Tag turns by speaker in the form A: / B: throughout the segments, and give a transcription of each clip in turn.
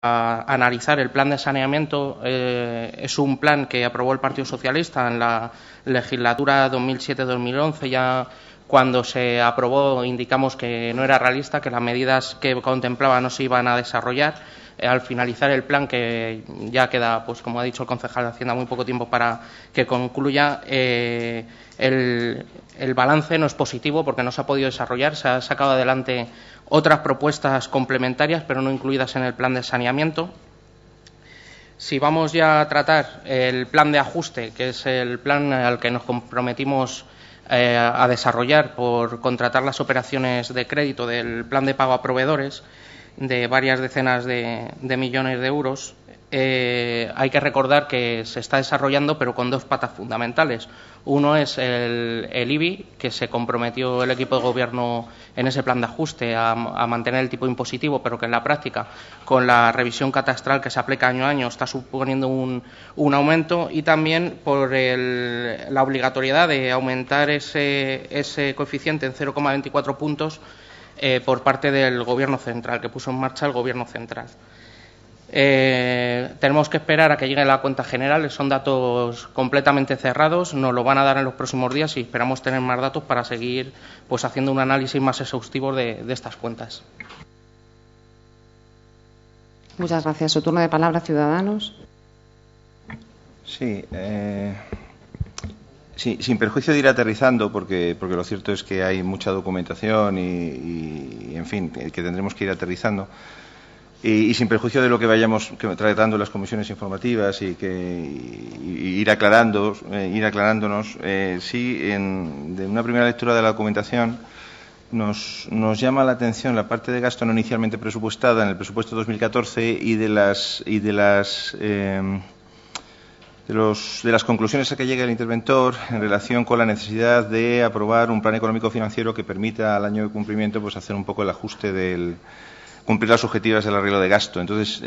A: a analizar el plan de saneamiento. Es un plan que aprobó el Partido Socialista en la legislatura 2007-2011. Ya cuando se aprobó indicamos que no era realista, que las medidas que contemplaba no se iban a desarrollar. Al finalizar el plan, que ya queda, pues como ha dicho el concejal de Hacienda, muy poco tiempo para que concluya, el balance no es positivo porque no se ha podido desarrollar. Se han sacado adelante otras propuestas complementarias, pero no incluidas en el plan de saneamiento. Si vamos ya a tratar el plan de ajuste, que es el plan al que nos comprometimos a desarrollar por contratar las operaciones de crédito del plan de pago a proveedores de varias decenas de millones de euros, hay que recordar que se está desarrollando, pero con dos patas fundamentales. Uno es el IBI, que se comprometió el equipo de gobierno en ese plan de ajuste a mantener el tipo impositivo, pero que en la práctica, con la revisión catastral que se aplica año a año, está suponiendo un aumento, y también por la obligatoriedad de aumentar ese coeficiente en 0,24 puntos por parte del Gobierno central, que puso en marcha el Gobierno central. Tenemos que esperar a que llegue la cuenta general. Son datos completamente cerrados, nos lo van a dar en los próximos días y esperamos tener más datos para seguir pues haciendo un análisis más exhaustivo de estas cuentas.
B: Muchas gracias. Su turno de palabra, Ciudadanos.
C: Sí, sí, sin perjuicio de ir aterrizando, porque lo cierto es que hay mucha documentación y en fin, que tendremos que ir aterrizando. Y sin perjuicio de lo que vayamos tratando en las comisiones informativas y ir aclarándonos, sí, de una primera lectura de la documentación nos llama la atención la parte de gasto no inicialmente presupuestada en el presupuesto 2014 y de las conclusiones a que llega el interventor en relación con la necesidad de aprobar un plan económico financiero que permita al año de cumplimiento pues hacer un poco el ajuste cumplir las objetivas del arreglo de gasto. Entonces,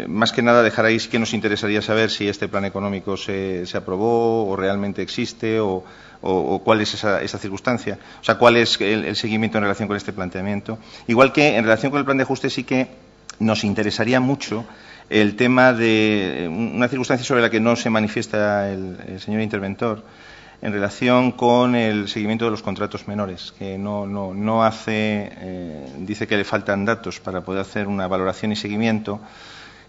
C: más que nada, dejar ahí sí que nos interesaría saber si este plan económico se aprobó o realmente existe o cuál es esa circunstancia. O sea, cuál es el seguimiento en relación con este planteamiento. Igual que en relación con el plan de ajuste sí que nos interesaría mucho el tema de una circunstancia sobre la que no se manifiesta el señor interventor, en relación con el seguimiento de los contratos menores, que no hace, dice que le faltan datos para poder hacer una valoración y seguimiento.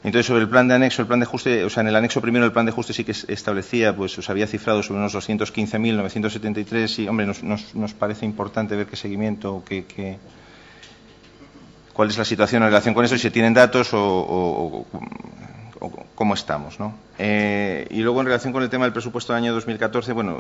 C: Entonces, sobre el plan de anexo, el plan de ajuste, o sea, en el anexo primero el plan de ajuste sí que establecía, pues os había cifrado sobre unos 215.973 y, hombre, nos parece importante ver qué seguimiento, cuál es la situación en relación con eso, y si tienen datos o cómo estamos, ¿no? Y luego, en relación con el tema del presupuesto del año 2014, bueno,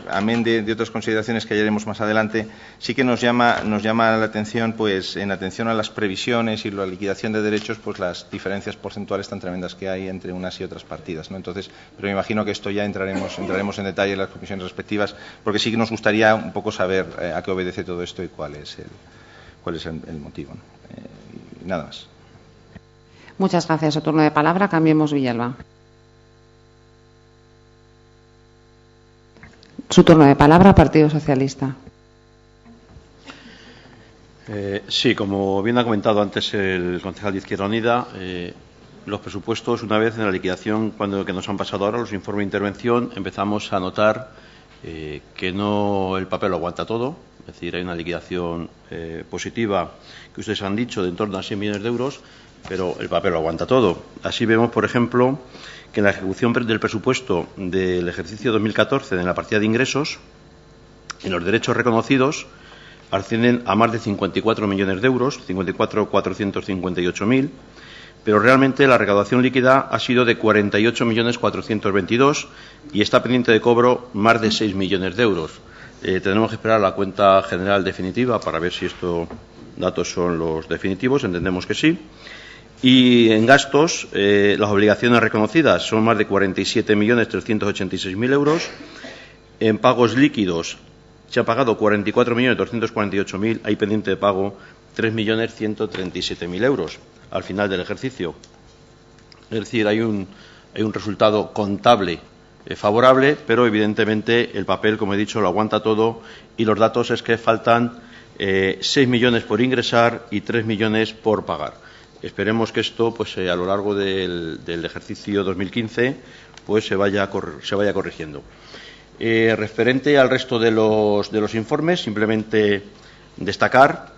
C: amén de otras consideraciones que haremos más adelante, sí que nos llama la atención, pues, en atención a las previsiones y la liquidación de derechos, pues las diferencias porcentuales tan tremendas que hay entre unas y otras partidas, ¿no? Entonces, pero me imagino que esto ya entraremos en detalle en las comisiones respectivas, porque sí que nos gustaría un poco saber a qué obedece todo esto y cuál es el motivo, ¿no? Y nada más.
B: Muchas gracias. Su turno de palabra. Cambiemos Villalba. Su turno de palabra, Partido Socialista.
D: Sí, como bien ha comentado antes el concejal de Izquierda Unida, los presupuestos, una vez en la liquidación, que nos han pasado ahora, los informes de intervención, empezamos a notar que no el papel lo aguanta todo. Es decir, hay una liquidación positiva, que ustedes han dicho, de en torno a 6 millones de euros, pero el papel lo aguanta todo. Así vemos, por ejemplo, que en la ejecución del presupuesto del ejercicio 2014, en la partida de ingresos, en los derechos reconocidos, ascienden a más de 54 millones de euros, 54.458.000, pero realmente la recaudación líquida ha sido de 48.422.000 y está pendiente de cobro más de 6 millones de euros. Tenemos que esperar la cuenta general definitiva para ver si estos datos son los definitivos. Entendemos que sí. Y en gastos, las obligaciones reconocidas son más de 47.386.000 euros. En pagos líquidos se ha pagado 44.248.000, hay pendiente de pago 3.137.000 euros al final del ejercicio. Es decir, hay un resultado contable favorable, pero evidentemente el papel, como he dicho, lo aguanta todo, y los datos es que faltan 6 millones por ingresar y 3 millones por pagar. Esperemos que esto, pues a lo largo del ejercicio 2015, pues se vaya corrigiendo. Referente al resto de los informes, simplemente destacar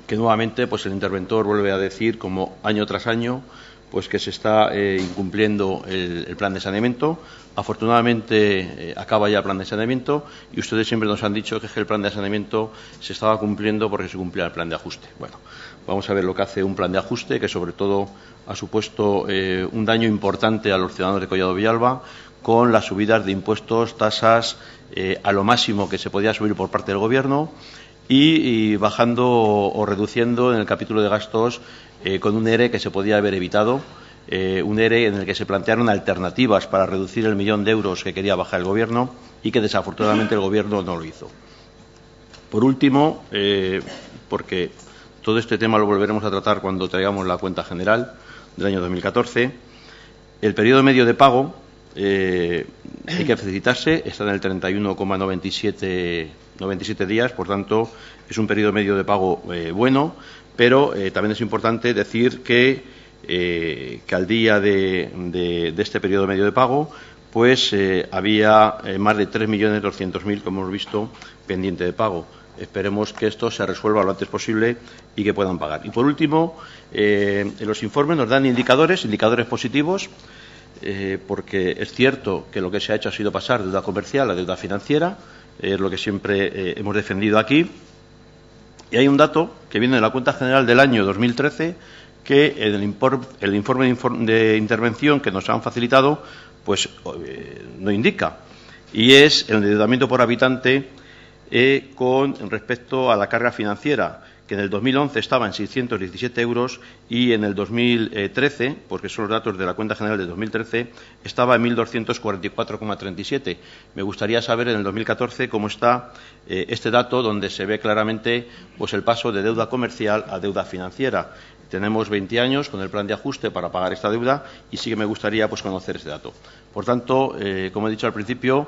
D: que nuevamente, pues el interventor vuelve a decir, como año tras año, pues que se está incumpliendo el plan de saneamiento. Afortunadamente acaba ya el plan de saneamiento y ustedes siempre nos han dicho que el plan de saneamiento se estaba cumpliendo porque se cumplía el plan de ajuste. Bueno, vamos a ver lo que hace un plan de ajuste que sobre todo ha supuesto un daño importante a los ciudadanos de Collado Villalba con las subidas de impuestos, tasas a lo máximo que se podía subir por parte del Gobierno y bajando o reduciendo en el capítulo de gastos con un ERE que se podía haber evitado, un ERE en el que se plantearon alternativas para reducir el 1.000.000 de euros que quería bajar el Gobierno y que desafortunadamente el Gobierno no lo hizo. Por último, porque todo este tema lo volveremos a tratar cuando traigamos la cuenta general del año 2014, el periodo medio de pago, hay que felicitarse, está en el 31,97 días, por tanto, es un periodo medio de pago bueno, pero también es importante decir que al día de este periodo medio de pago, pues había más de 3.200.000, como hemos visto, pendiente de pago. Esperemos que esto se resuelva lo antes posible y que puedan pagar. Y por último, en los informes nos dan indicadores positivos, porque es cierto que lo que se ha hecho ha sido pasar de deuda comercial a deuda financiera, es lo que siempre hemos defendido aquí. Y hay un dato que viene de la cuenta general del año 2013 que en el informe de intervención que nos han facilitado pues no indica, y es el endeudamiento por habitante con respecto a la carga financiera, que en el 2011 estaba en 617 euros y en el 2013, porque son los datos de la cuenta general de 2013, estaba en 1.244,37. Me gustaría saber en el 2014 cómo está este dato, donde se ve claramente pues el paso de deuda comercial a deuda financiera. Tenemos 20 años con el plan de ajuste para pagar esta deuda y sí que me gustaría pues conocer este dato. Por tanto, como he dicho al principio,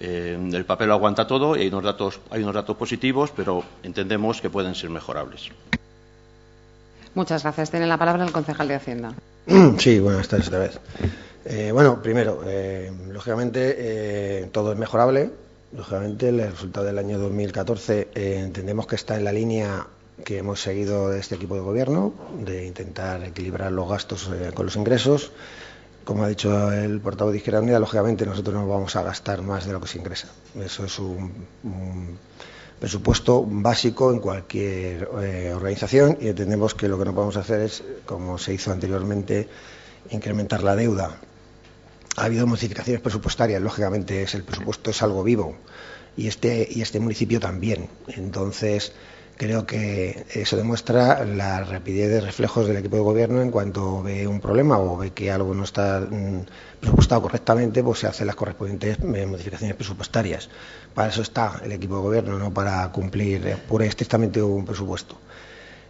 D: el papel lo aguanta todo y hay unos datos positivos, pero entendemos que pueden ser mejorables.
B: Muchas gracias. Tiene la palabra el concejal de Hacienda.
E: Sí, buenas tardes otra vez. Bueno, primero, lógicamente todo es mejorable. Lógicamente el resultado del año 2014 entendemos que está en la línea que hemos seguido de este equipo de gobierno, de intentar equilibrar los gastos con los ingresos. Como ha dicho el portavoz de Izquierda Unida, lógicamente nosotros no vamos a gastar más de lo que se ingresa. Eso es un presupuesto básico en cualquier organización y entendemos que lo que no podemos hacer es, como se hizo anteriormente, incrementar la deuda. Ha habido modificaciones presupuestarias, lógicamente el presupuesto es algo vivo y este municipio también. Entonces, creo que eso demuestra la rapidez de reflejos del equipo de gobierno en cuanto ve un problema o ve que algo no está presupuestado correctamente, pues se hacen las correspondientes modificaciones presupuestarias. Para eso está el equipo de gobierno, no para cumplir pura y estrictamente un presupuesto.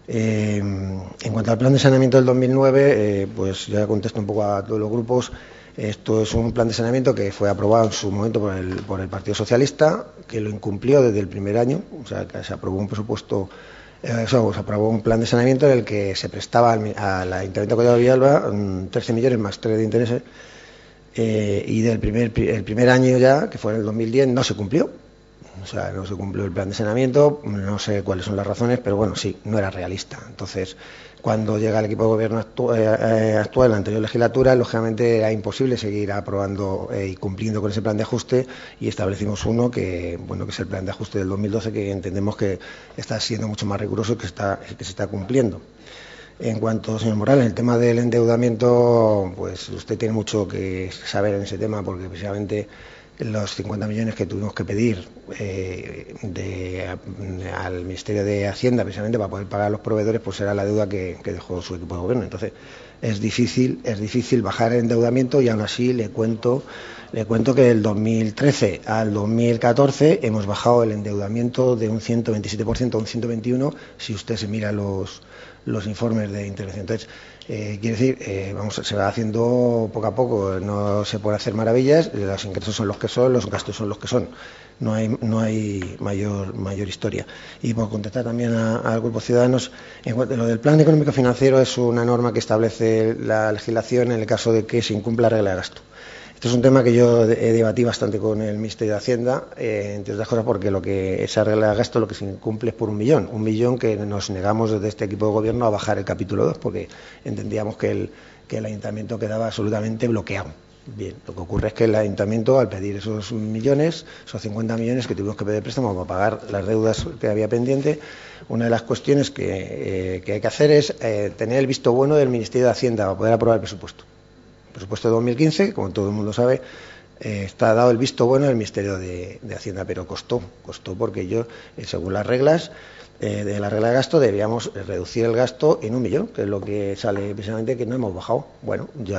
E: En cuanto al plan de saneamiento del 2009, pues ya contesto un poco a todos los grupos. Esto es un plan de saneamiento que fue aprobado en su momento por el Partido Socialista, que lo incumplió desde el primer año. O sea, que se aprobó un presupuesto, se aprobó un plan de saneamiento en el que se prestaba al Ayuntamiento de Collado Villalba 13 millones más 3 de intereses, y el primer año ya, que fue en el 2010, no se cumplió. O sea, no se cumplió el plan de saneamiento, no sé cuáles son las razones, pero bueno, sí, no era realista. Entonces, cuando llega el equipo de gobierno actual en la anterior legislatura, lógicamente era imposible seguir aprobando y cumpliendo con ese plan de ajuste, y establecimos uno que es el plan de ajuste del 2012, que entendemos que está siendo mucho más riguroso y que se está cumpliendo. En cuanto, señor Morales, el tema del endeudamiento, pues usted tiene mucho que saber en ese tema, porque precisamente los 50 millones que tuvimos que pedir al Ministerio de Hacienda precisamente para poder pagar a los proveedores, pues era la deuda que dejó su equipo de gobierno. Entonces es difícil bajar el endeudamiento, y aún así le cuento que del 2013 al 2014 hemos bajado el endeudamiento de un 127% a un 121%, si usted se mira los informes de intervención. Entonces, Quiere decir, se va haciendo poco a poco, no se puede hacer maravillas, los ingresos son los que son, los gastos son los que son, no hay mayor historia. Y por contestar también al Grupo Ciudadanos, en cuanto a lo del plan económico financiero, es una norma que establece la legislación en el caso de que se incumpla la regla de gasto. Este es un tema que yo he debatido bastante con el Ministerio de Hacienda, entre otras cosas porque esa regla de gasto lo que se incumple es por 1 millón. 1 millón que nos negamos desde este equipo de gobierno a bajar el capítulo 2 porque entendíamos que el ayuntamiento quedaba absolutamente bloqueado. Bien, lo que ocurre es que el ayuntamiento, al pedir esos millones, esos 50 millones que tuvimos que pedir préstamo para pagar las deudas que había pendiente, una de las cuestiones que hay que hacer es tener el visto bueno del Ministerio de Hacienda para poder aprobar el presupuesto. El presupuesto de 2015, como todo el mundo sabe, está dado el visto bueno del Ministerio de Hacienda, pero costó porque según las reglas de la regla de gasto, debíamos reducir el gasto en 1 millón, que es lo que sale precisamente que no hemos bajado. Bueno, ya